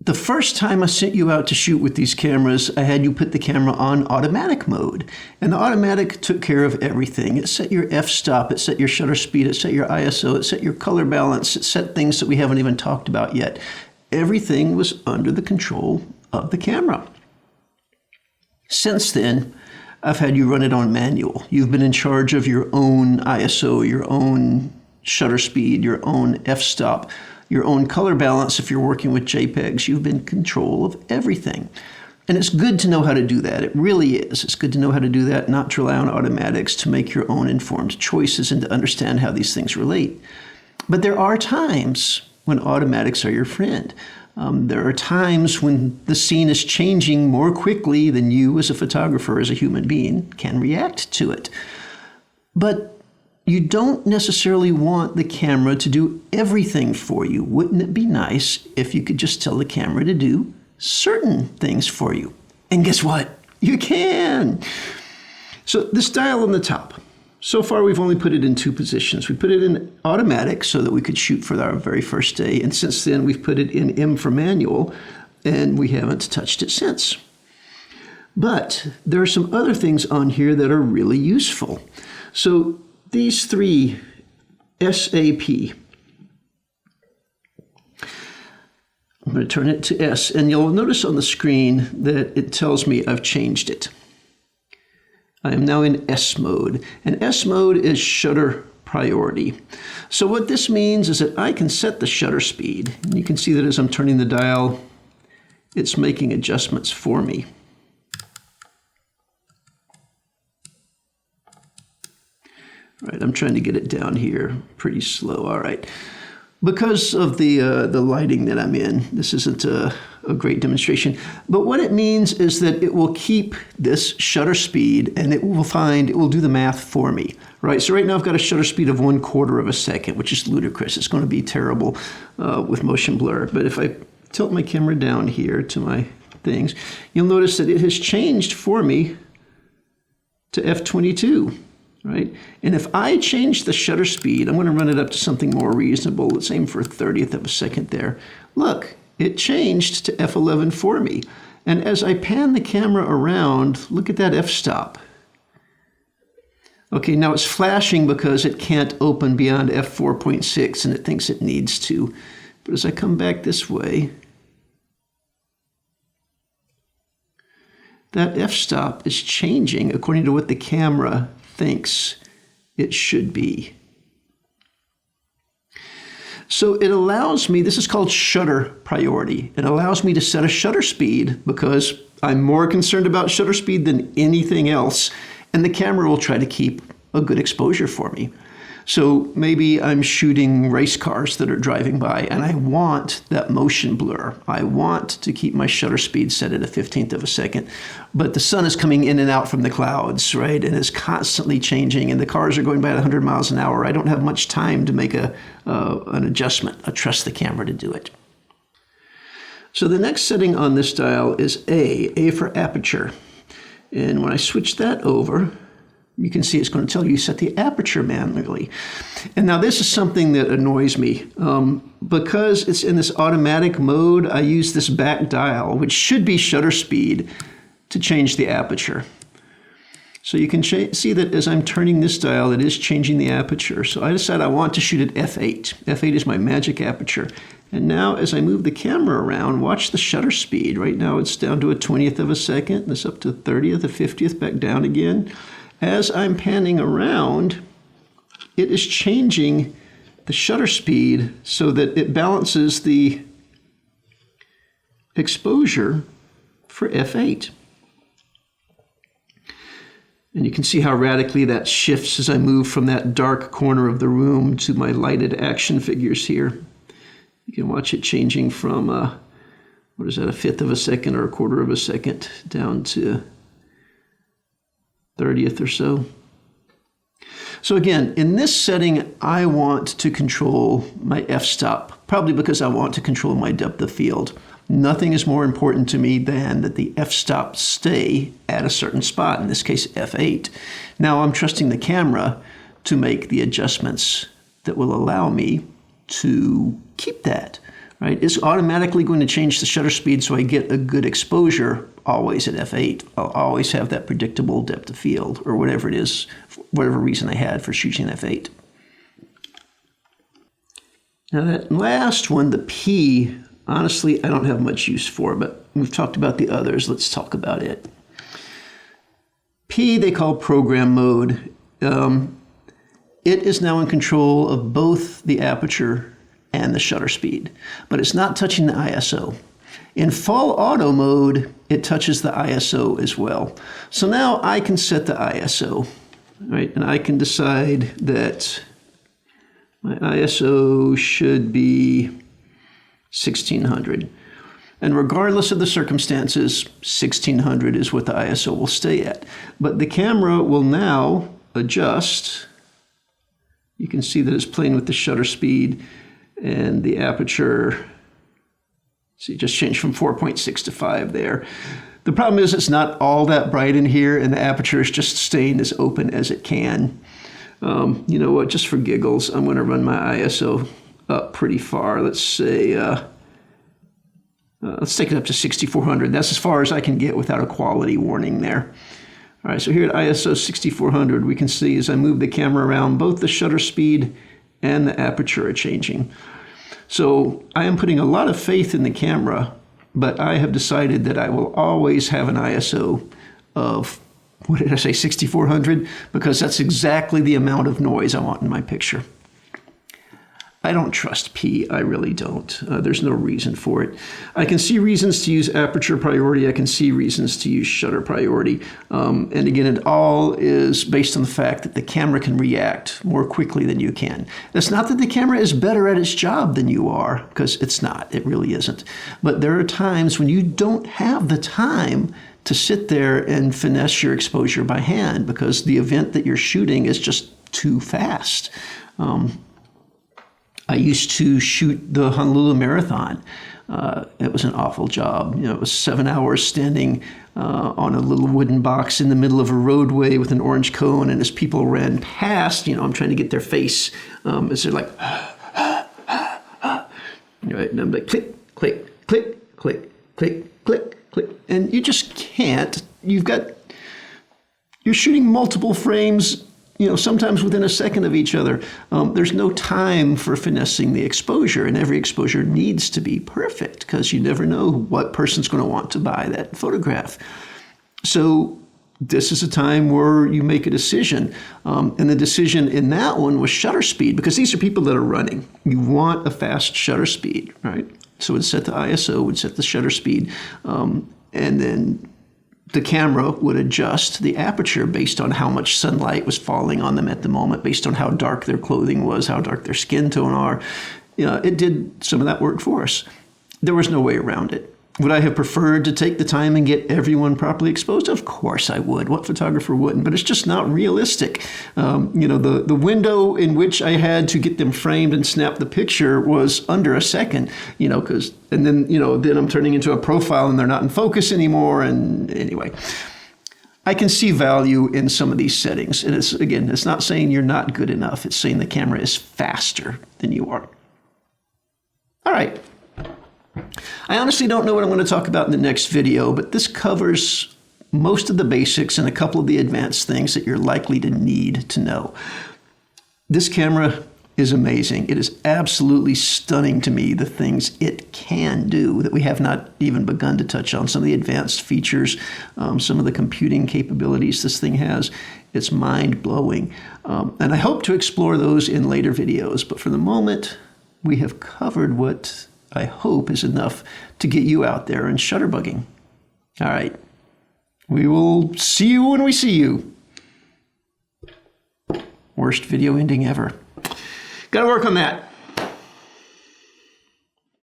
The first time I sent you out to shoot with these cameras, I had you put the camera on automatic mode. And the automatic took care of everything. It set your f-stop, it set your shutter speed, it set your ISO, it set your color balance, it set things that we haven't even talked about yet. Everything was under the control of the camera. Since then, I've had you run it on manual. You've been in charge of your own ISO, your own shutter speed, your own f-stop, your own color balance. If you're working with JPEGs, you've been in control of everything. And it's good to know how to do that. It really is. It's good to know how to do that, not to rely on automatics, to make your own informed choices and to understand how these things relate. But there are times when automatics are your friend. There are times when the scene is changing more quickly than you as a photographer, as a human being, can react to it. But you don't necessarily want the camera to do everything for you. Wouldn't it be nice if you could just tell the camera to do certain things for you? And guess what? You can. So this dial on the top, so far we've only put it in 2 positions. We put it in automatic so that we could shoot for our very first day. And since then we've put it in M for manual, and we haven't touched it since. But there are some other things on here that are really useful. So these 3 SAP, I'm going to turn it to S, and you'll notice on the screen that it tells me I've changed it. I am now in S mode, and S mode is shutter priority. So what this means is that I can set the shutter speed, and you can see that as I'm turning the dial, it's making adjustments for me. All right, I'm trying to get it down here pretty slow. All right. Because of the lighting that I'm in, this isn't a great demonstration. But what it means is that it will keep this shutter speed, and it will do the math for me. Right. So right now I've got a shutter speed of 1/4 of a second, which is ludicrous. It's going to be terrible with motion blur. But if I tilt my camera down here to my things, you'll notice that it has changed for me to f22. Right? And if I change the shutter speed, I'm going to run it up to something more reasonable. Let's aim for a 1/30th of a second there. Look, it changed to f11 for me. And as I pan the camera around, look at that f-stop. Okay, now it's flashing because it can't open beyond f4.6 and it thinks it needs to. But as I come back this way, that f-stop is changing according to what the camera thinks it should be. So it allows me, this is called shutter priority. It allows me to set a shutter speed because I'm more concerned about shutter speed than anything else, and the camera will try to keep a good exposure for me. So maybe I'm shooting race cars that are driving by and I want that motion blur. I want to keep my shutter speed set at a 1/15th of a second, but the sun is coming in and out from the clouds, right? And it's constantly changing and the cars are going by at 100 miles an hour. I don't have much time to make an adjustment. I trust the camera to do it. So the next setting on this dial is A for aperture. And when I switch that over, you can see it's going to tell you set the aperture manually. And now this is something that annoys me. Because it's in this automatic mode, I use this back dial, which should be shutter speed, to change the aperture. So you can see that as I'm turning this dial, it is changing the aperture. So I decide I want to shoot at f8. f8 is my magic aperture. And now as I move the camera around, watch the shutter speed. Right now it's down to a 20th of a second. This up to a 30th, a 50th, back down again. As I'm panning around, it is changing the shutter speed so that it balances the exposure for f8. And you can see how radically that shifts as I move from that dark corner of the room to my lighted action figures here. You can watch it changing from, what is that, a 1/5 of a second or a 1/4 of a second down to 30th or so. So again, in this setting, I want to control my f-stop, probably because I want to control my depth of field. Nothing is more important to me than that the f-stop stay at a certain spot, in this case f8. Now I'm trusting the camera to make the adjustments that will allow me to keep that. right? It's automatically going to change the shutter speed so I get a good exposure always at f8. I'll always have that predictable depth of field or whatever it is, whatever reason I had for shooting f8. Now that last one, the P, honestly, I don't have much use for, but we've talked about the others. Let's talk about it. P they call program mode. It is now in control of both the aperture and the shutter speed, but it's not touching the ISO. In full auto mode, it touches the ISO as well. So now I can set the ISO, right? And I can decide that my ISO should be 1600. And regardless of the circumstances, 1600 is what the ISO will stay at. But the camera will now adjust. You can see that it's playing with the shutter speed and the aperture. See, it just changed from 4.6 to 5 there. The problem is it's not all that bright in here, and the aperture is just staying as open as it can. You know what, just for giggles, I'm going to run my ISO up pretty far. Let's say, let's take it up to 6400. That's as far as I can get without a quality warning there. All right, so here at ISO 6400, we can see as I move the camera around, both the shutter speed and the aperture are changing. So I am putting a lot of faith in the camera, but I have decided that I will always have an ISO of, what did I say, 6400? Because that's exactly the amount of noise I want in my picture. I don't trust P, I really don't. There's no reason for it. I can see reasons to use aperture priority. I can see reasons to use shutter priority. And again, it all is based on the fact that the camera can react more quickly than you can. That's not that the camera is better at its job than you are, because it's not, it really isn't. But there are times when you don't have the time to sit there and finesse your exposure by hand because the event that you're shooting is just too fast. I used to shoot the Honolulu Marathon. It was an awful job. You know, it was 7 hours standing on a little wooden box in the middle of a roadway with an orange cone, and as people ran past, you know, I'm trying to get their face as they're like, right, and I'm like, click, click, click, click, click, click, click, and you just can't. You're shooting multiple frames, you know, sometimes within a second of each other. There's no time for finessing the exposure, and every exposure needs to be perfect because you never know what person's going to want to buy that photograph. So this is a time where you make a decision. And the decision in that one was shutter speed, because these are people that are running. You want a fast shutter speed, right? So we'd set the ISO, would set the shutter speed, and then the camera would adjust the aperture based on how much sunlight was falling on them at the moment, based on how dark their clothing was, how dark their skin tone are. You know, it did some of that work for us. There was no way around it. Would I have preferred to take the time and get everyone properly exposed? Of course I would. What photographer wouldn't? But it's just not realistic. You know, the window in which I had to get them framed and snap the picture was under a second, you know, and then, you know, then I'm turning into a profile and they're not in focus anymore. And anyway, I can see value in some of these settings. And it's, again, it's not saying you're not good enough. It's saying the camera is faster than you are. All right. I honestly don't know what I'm going to talk about in the next video, but this covers most of the basics and a couple of the advanced things that you're likely to need to know. This camera is amazing. It is absolutely stunning to me, the things it can do that we have not even begun to touch on. Some of the advanced features, some of the computing capabilities this thing has. It's mind-blowing. And I hope to explore those in later videos, but for the moment, we have covered what I hope is enough to get you out there and shutterbugging. All right. We will see you when we see you. Worst video ending ever. Got to work on that.